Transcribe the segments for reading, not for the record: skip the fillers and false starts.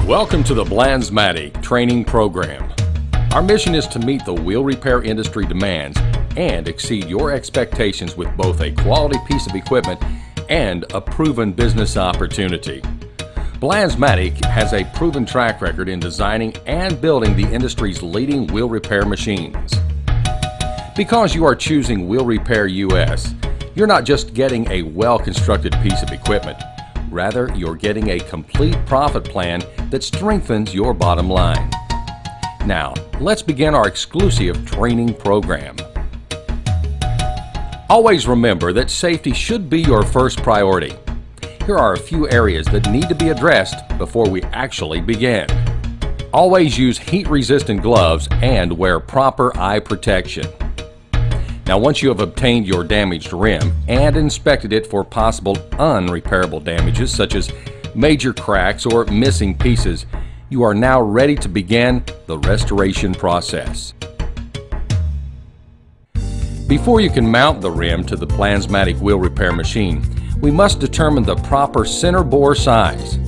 Welcome to the balansmatik training program. Our mission is to meet the wheel repair industry demands and exceed your expectations with both a quality piece of equipment and a proven business opportunity. Balansmatik has a proven track record in designing and building the industry's leading wheel repair machines. Because you are choosing Wheel Repair US, you're not just getting a well-constructed piece of equipment. Rather, you're getting a complete profit plan that strengthens your bottom line. Now, let's begin our exclusive training program. Always remember that safety should be your first priority. Here are a few areas that need to be addressed before we actually begin. Always use heat-resistant gloves and wear proper eye protection. Now, once you have obtained your damaged rim and inspected it for possible unrepairable damages such as major cracks or missing pieces, you are now ready to begin the restoration process. Before you can mount the rim to the balansmatik wheel repair machine, we must determine the proper center bore size.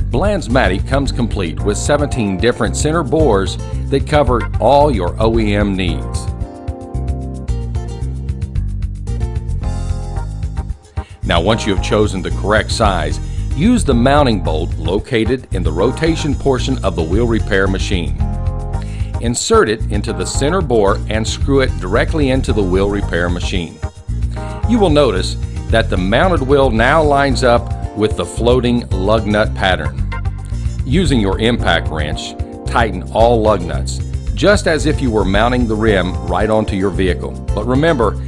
Balansmatik comes complete with 17 different center bores that cover all your OEM needs. Now, once you have chosen the correct size, use the mounting bolt located in the rotation portion of the wheel repair machine. Insert it into the center bore and screw it directly into the wheel repair machine. You will notice that the mounted wheel now lines up with the floating lug nut pattern. Using your impact wrench, tighten all lug nuts, just as if you were mounting the rim right onto your vehicle. But remember,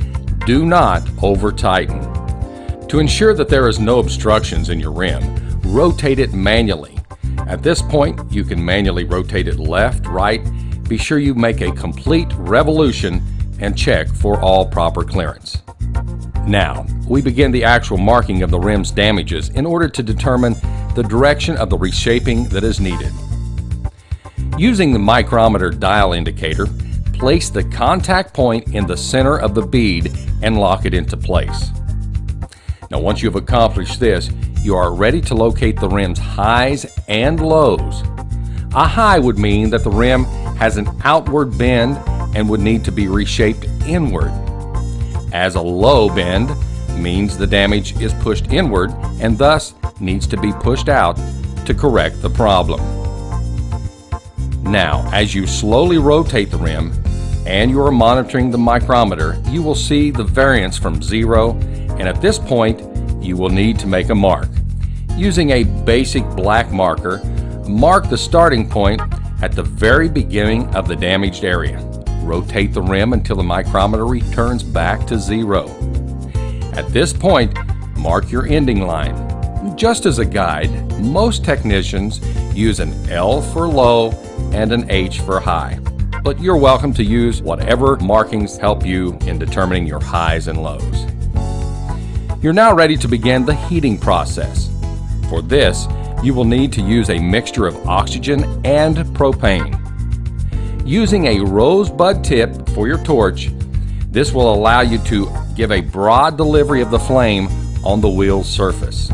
do not over-tighten. To ensure that there is no obstructions in your rim, rotate it manually. At this point, you can manually rotate it left, right. Be sure you make a complete revolution and check for all proper clearance. Now, we begin the actual marking of the rim's damages in order to determine the direction of the reshaping that is needed. Using the micrometer dial indicator, place the contact point in the center of the bead and lock it into place. Now, once you have accomplished this, you are ready to locate the rim's highs and lows. A high would mean that the rim has an outward bend and would need to be reshaped inward. As a low bend means the damage is pushed inward and thus needs to be pushed out to correct the problem. Now, as you slowly rotate the rim and you are monitoring the micrometer, you will see the variance from 0, and at this point you will need to make a mark. Using a basic black marker, mark the starting point at the very beginning of the damaged area. Rotate the rim until the micrometer returns back to 0. At this point, mark your ending line. Just as a guide, most technicians use an L for low and an H for high, but you're welcome to use whatever markings help you in determining your highs and lows. You're now ready to begin the heating process. For this, you will need to use a mixture of oxygen and propane. Using a rosebud tip for your torch, this will allow you to give a broad delivery of the flame on the wheel's surface.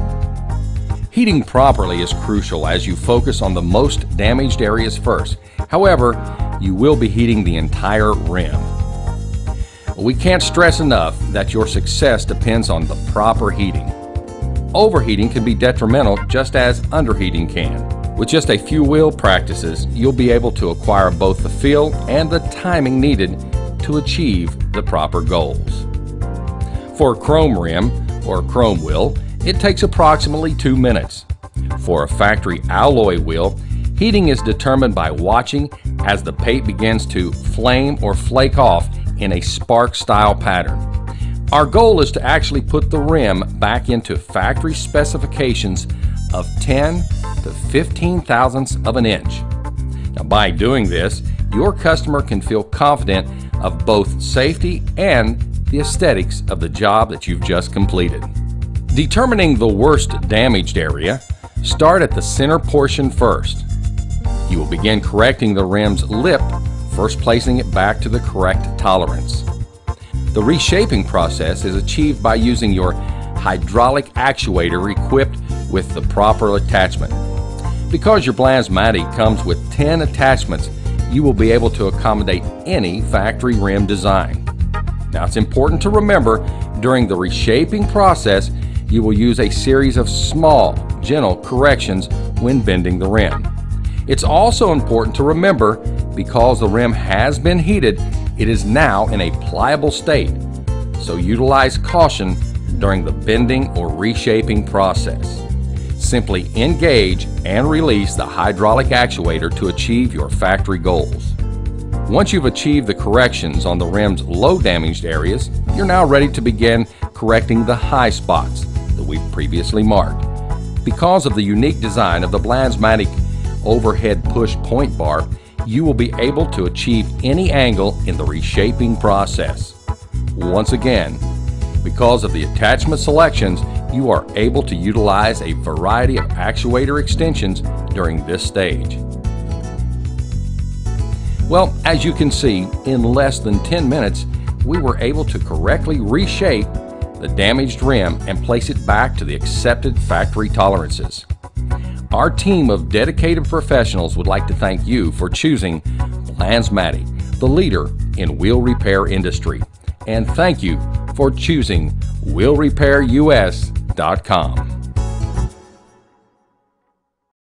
Heating properly is crucial as you focus on the most damaged areas first. However, you will be heating the entire rim. We can't stress enough that your success depends on the proper heating. Overheating can be detrimental just as underheating can. With just a few wheel practices, you'll be able to acquire both the feel and the timing needed to achieve the proper goals. For a chrome rim or chrome wheel, it takes approximately 2 minutes. For a factory alloy wheel, heating is determined by watching as the paint begins to flame or flake off in a spark-style pattern. Our goal is to actually put the rim back into factory specifications of 10 to 15 thousandths of an inch. Now, by doing this, your customer can feel confident of both safety and the aesthetics of the job that you've just completed. Determining the worst damaged area, start at the center portion first. You will begin correcting the rim's lip, first placing it back to the correct tolerance. The reshaping process is achieved by using your hydraulic actuator equipped with the proper attachment. Because your balansmatik comes with 10 attachments, you will be able to accommodate any factory rim design. Now, it's important to remember during the reshaping process, you will use a series of small, gentle corrections when bending the rim. It's also important to remember, because the rim has been heated, it is now in a pliable state, so utilize caution during the bending or reshaping process. Simply engage and release the hydraulic actuator to achieve your factory goals. Once you've achieved the corrections on the rim's low damaged areas, you're now ready to begin correcting the high spots that we've previously marked. Because of the unique design of the balansmatik overhead push point bar, you will be able to achieve any angle in the reshaping process. Once again, because of the attachment selections, you are able to utilize a variety of actuator extensions during this stage. Well, as you can see, in less than 10 minutes, we were able to correctly reshape the damaged rim and place it back to the accepted factory tolerances. Our team of dedicated professionals would like to thank you for choosing balansmatik, the leader in wheel repair industry. And thank you for choosing wheelrepairus.com.